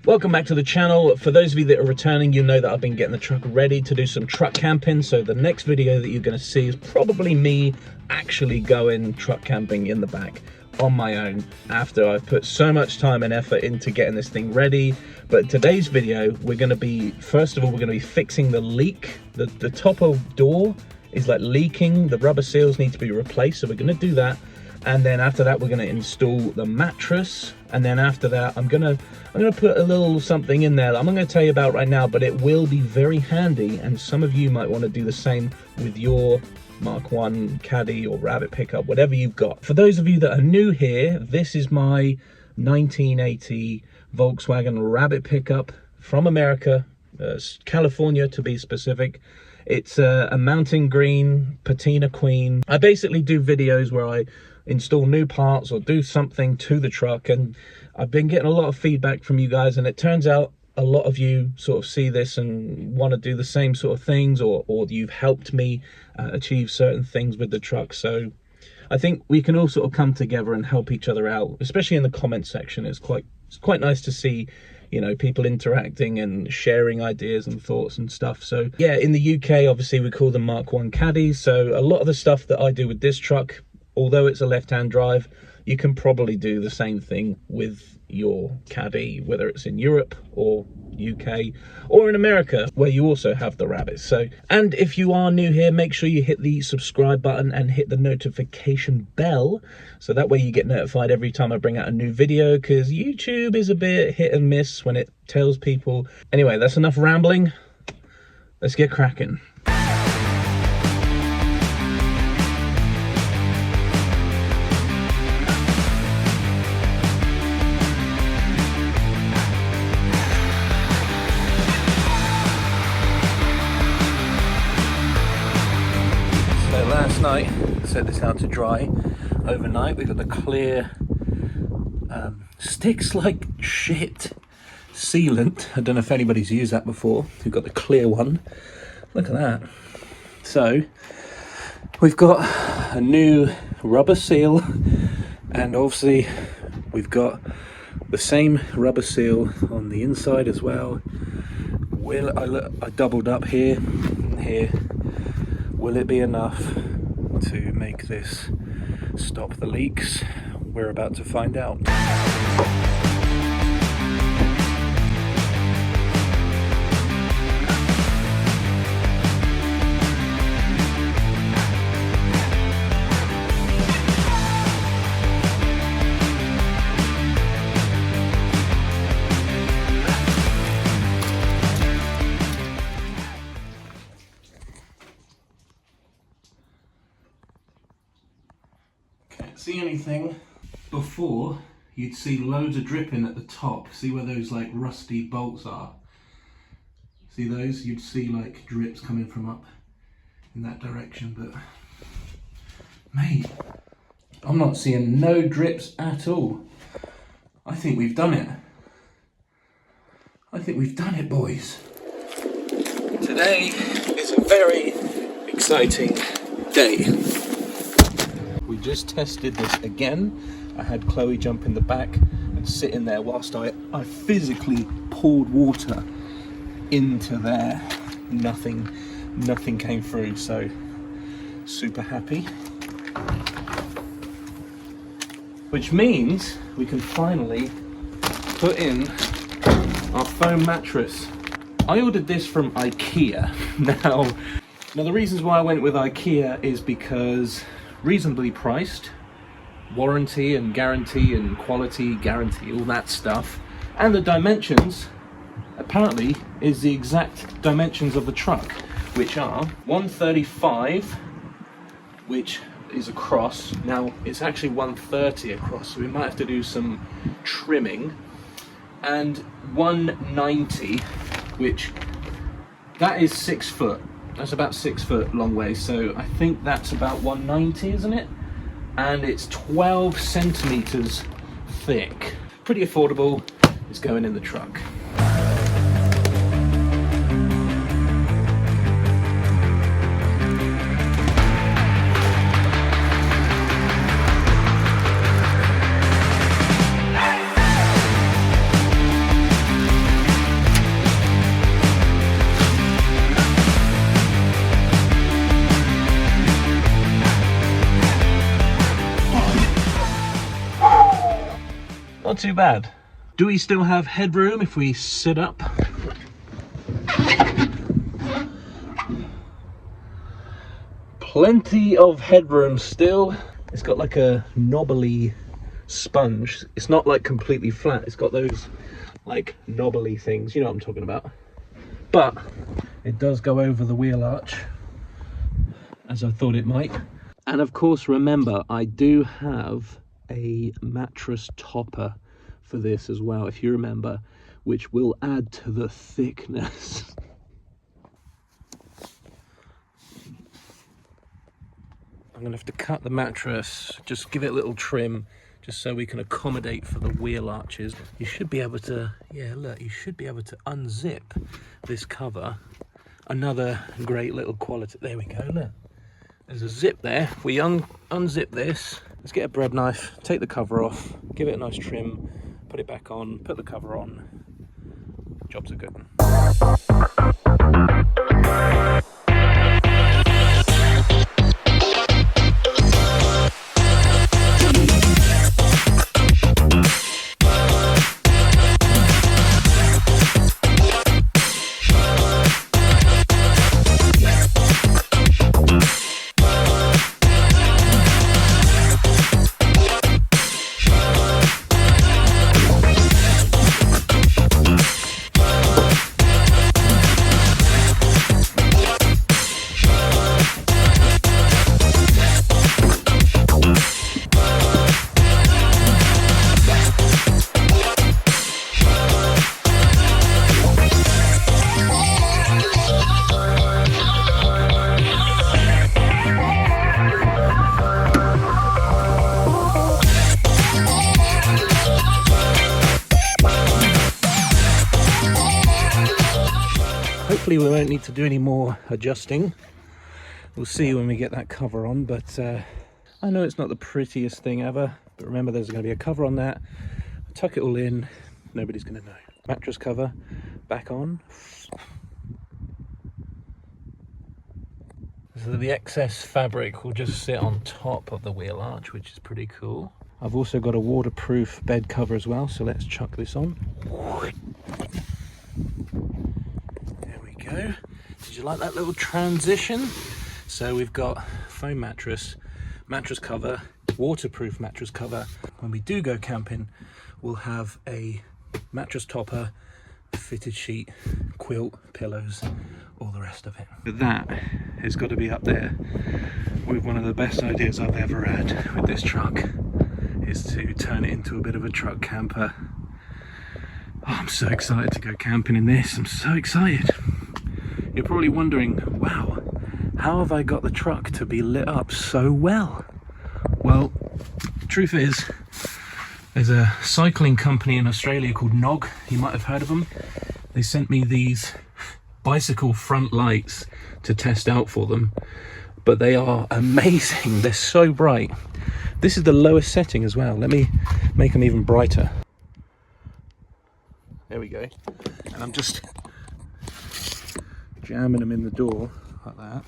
Welcome back to the channel. For those of you that are returning, you know that I've been getting the truck ready to do some truck camping. So the next video that you're going to see is probably me actually going truck camping in the back on my own after I've put so much time and effort into getting this thing ready. But today's video, we're going to be, first of all, we're going to be fixing the leak. The top of door is like leaking. The rubber seals need to be replaced, so we're going to do that. And then after that, we're going to install the mattress. And then after that, I'm gonna put a little something in there that I'm not going to tell you about right now, but it will be very handy. And some of you might want to do the same with your Mark 1 Caddy or Rabbit pickup, whatever you've got. For those of you that are new here, this is my 1980 Volkswagen Rabbit pickup from America, California to be specific. It's a mountain green patina queen. I basically do videos where I install new parts or do something to the truck, and I've been getting a lot of feedback from you guys, and it turns out a lot of you sort of see this and want to do the same sort of things, or you've helped me achieve certain things with the truck. So I think we can all sort of come together and help each other out, especially in the comment section. It's quite nice to see, you know, people interacting and sharing ideas and thoughts and stuff. So yeah, in the UK, obviously we call them Mark 1 Caddies. So a lot of the stuff that I do with this truck, although it's a left-hand drive, you can probably do the same thing with your Caddy, whether it's in Europe or UK or in America, where you also have the Rabbits. So, and if you are new here, make sure you hit the subscribe button and hit the notification bell, so that way you get notified every time I bring out a new video, because YouTube is a bit hit and miss when it tells people. Anyway, that's enough rambling. Let's get cracking. Last night, set this out to dry overnight. We got the clear sticks like shit sealant. I don't know if anybody's used that before. We've got the clear one. Look at that. So we've got a new rubber seal, and obviously we've got the same rubber seal on the inside as well. I doubled up here and here. Will it be enough to make this stop the leaks? We're about to find out. See anything. Before, you'd see loads of dripping at the top. See where those like rusty bolts are? See those? You'd see like drips coming from up in that direction, but mate, I'm not seeing no drips at all. I think we've done it. I think we've done it, boys. Today is a very exciting day. We just tested this again. I had Chloe jump in the back and sit in there whilst I physically poured water into there. Nothing came through, so super happy. Which means we can finally put in our foam mattress. I ordered this from IKEA. Now the reasons why I went with IKEA is because reasonably priced, warranty and guarantee and quality guarantee, all that stuff, and the dimensions apparently is the exact dimensions of the truck, which are 135, which is across. Now it's actually 130 across, so we might have to do some trimming, and 190, which that is 6 foot. That's about 6 foot long way, so I think that's about 190, isn't it? And it's 12 centimeters thick. Pretty affordable. It's going in the truck. Not too bad. Do we still have headroom if we sit up? Plenty of headroom still. It's got like a knobbly sponge. It's not like completely flat. It's got those like knobbly things. You know what I'm talking about. But it does go over the wheel arch, as I thought it might. And of course, remember, I do have a mattress topper for this as well, if you remember, which will add to the thickness. I'm gonna have to cut the mattress, just give it a little trim, just so we can accommodate for the wheel arches. You should be able to, yeah, look, you should be able to unzip this cover. Another great little quality. There we go, look. There's a zip there. We unzip this. Let's get a bread knife, take the cover off, give it a nice trim, put it back on, put the cover on. Job's a good one. Hopefully we won't need to do any more adjusting. We'll see when we get that cover on, but I know it's not the prettiest thing ever, but remember there's going to be a cover on that. Tuck it all in, nobody's going to know. Mattress cover back on. So the excess fabric will just sit on top of the wheel arch, which is pretty cool. I've also got a waterproof bed cover as well, so let's chuck this on. Go. Did you like that little transition? So we've got foam mattress, mattress cover, waterproof mattress cover. When we do go camping, we'll have a mattress topper, fitted sheet, quilt, pillows, all the rest of it. But that has got to be up there with one of the best ideas I've ever had with this truck, is to turn it into a bit of a truck camper. Oh, I'm so excited to go camping in this. I'm so excited. You're probably wondering, wow, how have I got the truck to be lit up so well? Well, the truth is, there's a cycling company in Australia called Nog. You might have heard of them. They sent me these bicycle front lights to test out for them, but they are amazing. They're so bright. This is the lowest setting as well. Let me make them even brighter. There we go. And I'm just jamming them in the door like that.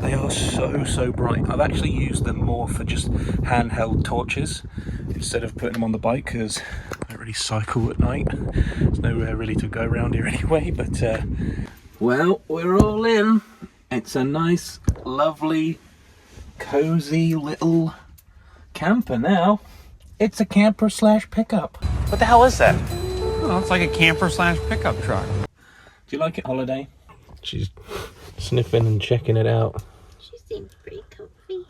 They are so bright. I've actually used them more for just handheld torches instead of putting them on the bike, because I don't really cycle at night. There's nowhere really to go around here anyway, but well, we're all in. It's a nice, lovely, cozy little camper now. It's a camper slash pickup. What the hell is that? Oh, it's like a camper slash pickup truck. Do you like it, Holiday? She's sniffing and checking it out. She seems pretty comfy.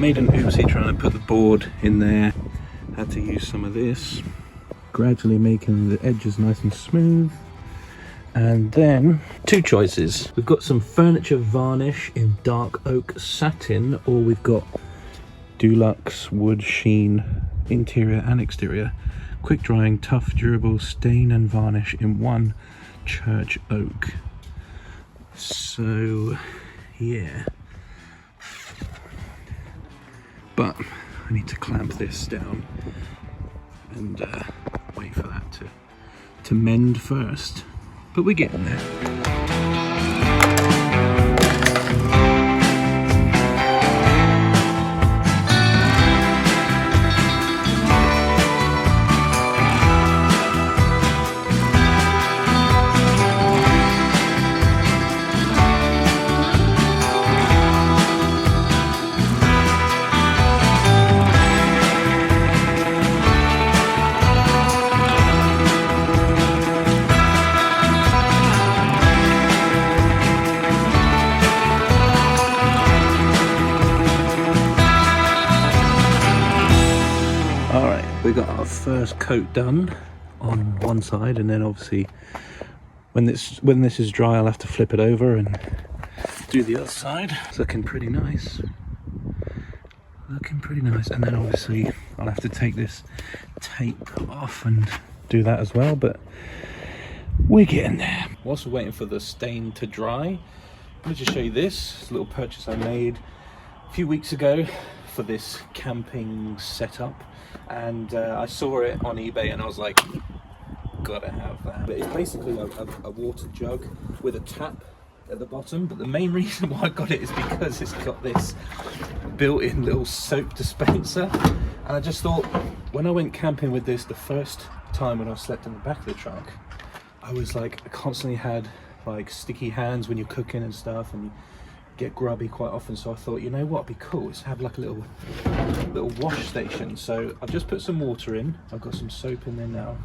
Made an oopsie trying to put the board in there. Had to use some of this. Gradually making the edges nice and smooth. And then two choices. We've got some furniture varnish in dark oak satin, or we've got Dulux wood sheen interior and exterior. Quick drying, tough, durable stain and varnish in one church oak. So yeah. But I need to clamp this down and wait for that to mend first. But we're getting there. We got our first coat done on one side, and then obviously when this is dry I'll have to flip it over and do the other side. It's looking pretty nice. Looking pretty nice. And then obviously I'll have to take this tape off and do that as well, but we're getting there. Whilst we're waiting for the stain to dry, let me just show you this little purchase I made a few weeks ago for this camping setup. And I saw it on eBay and I was like, gotta have that. But it's basically a water jug with a tap at the bottom, but the main reason why I got it is because it's got this built-in little soap dispenser. And I just thought, when I went camping with this the first time when I slept in the back of the truck, I was like, I constantly had like sticky hands when you're cooking and stuff, and you get grubby quite often. So I thought, you know what, it'd be cool, let's have like a little wash station. So I've just put some water in, I've got some soap in there now.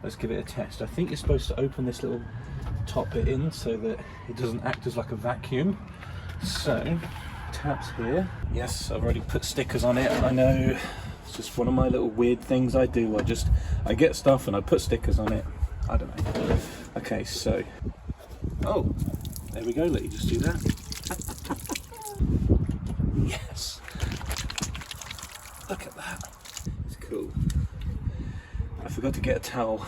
Let's give it a test. I think you're supposed to open this little top bit in so that it doesn't act as like a vacuum. So taps here. Yes, I've already put stickers on it. I know, it's just one of my little weird things I do. I get stuff and I put stickers on it. I don't know. Okay, so, oh, there we go, let you just do that. Yes, look at that, it's cool. I forgot to get a towel.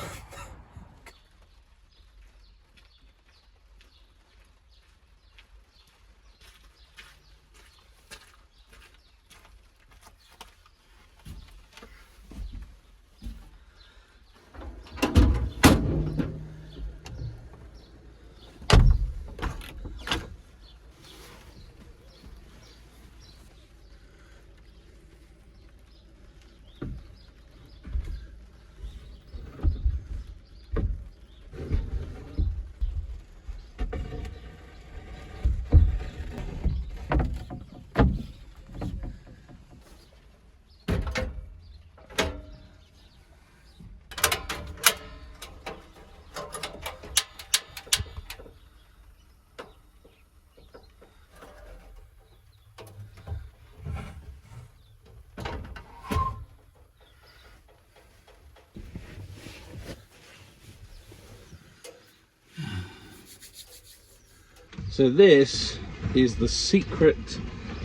So this is the secret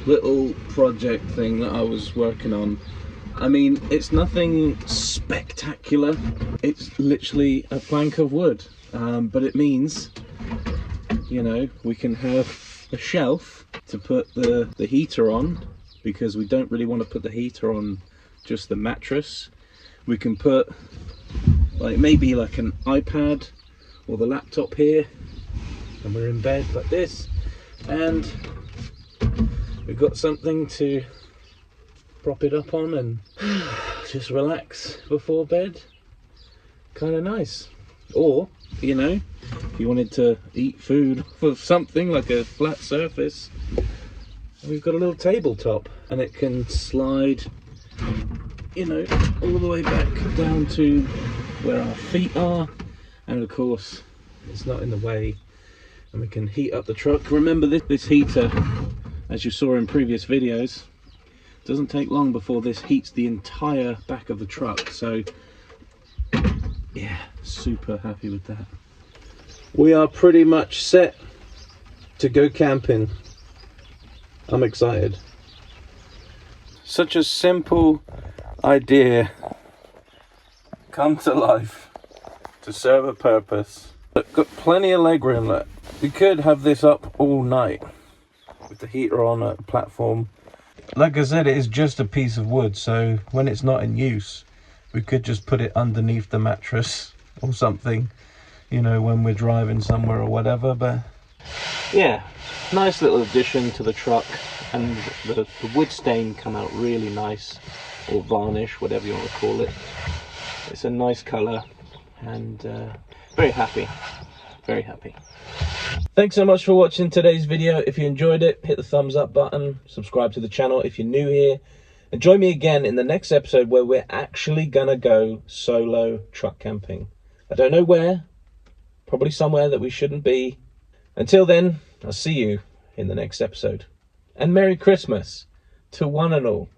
little project thing that I was working on. I mean, it's nothing spectacular. It's literally a plank of wood, but it means, you know, we can have a shelf to put the heater on, because we don't really want to put the heater on just the mattress. We can put like maybe like an iPad or the laptop here, and we're in bed like this, and we've got something to prop it up on and just relax before bed. Kind of nice. Or, you know, if you wanted to eat food or something like a flat surface, we've got a little tabletop, and it can slide, you know, all the way back down to where our feet are, and of course it's not in the way, and we can heat up the truck. Remember this heater, as you saw in previous videos, Doesn't take long before this heats the entire back of the truck, so yeah, super happy with that. We are pretty much set to go camping. I'm excited. Such a simple idea come to life to serve a purpose. But got plenty of legroom. Look, we could have this up all night with the heater on at the platform. Like I said, it is just a piece of wood, so when it's not in use, we could just put it underneath the mattress or something, you know, when we're driving somewhere or whatever. But yeah, nice little addition to the truck, and the wood stain come out really nice, or varnish, whatever you want to call it. It's a nice colour, and very happy, very happy. Thanks so much for watching today's video. If you enjoyed it, hit the thumbs up button, subscribe to the channel if you're new here, and join me again in the next episode where we're actually gonna go solo truck camping. I don't know where, probably somewhere that we shouldn't be. Until then, I'll see you in the next episode. And Merry Christmas to one and all.